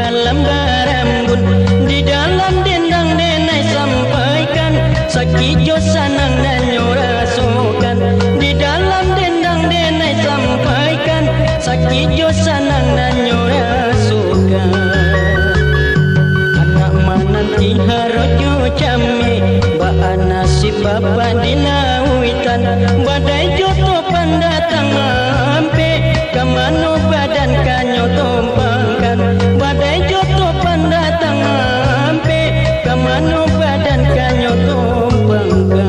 malam berembun, di dalam dendang denai sampaikan sakit jo sanang dan nyorasukan. Di dalam dendang denai sampaikan sakit jo sanang dan nyorasukan. Anak mananti harojo came ba nasib bapa di lautan, badai joto pandatang ampe kamano badan kanyo tumpangkan. Badai joto pandatang ampe kamano badan kanyo tumpangkan.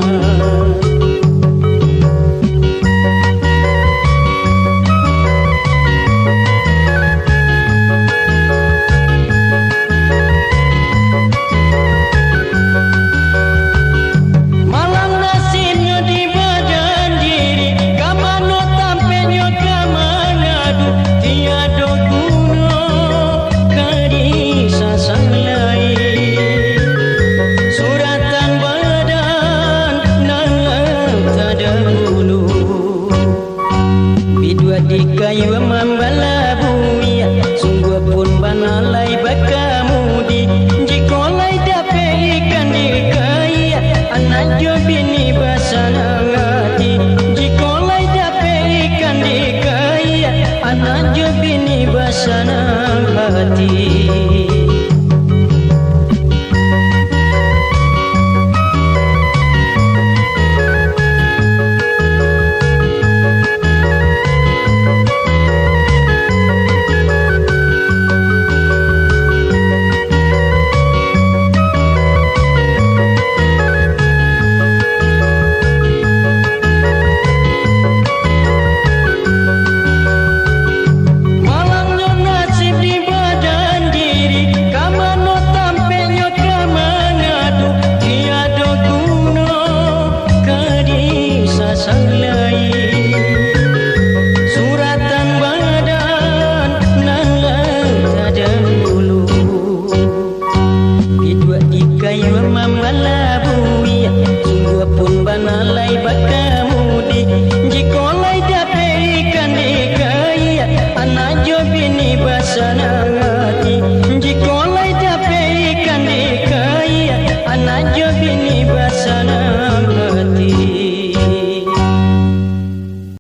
Di kayu membala bumi, sungguh pun banalai bakal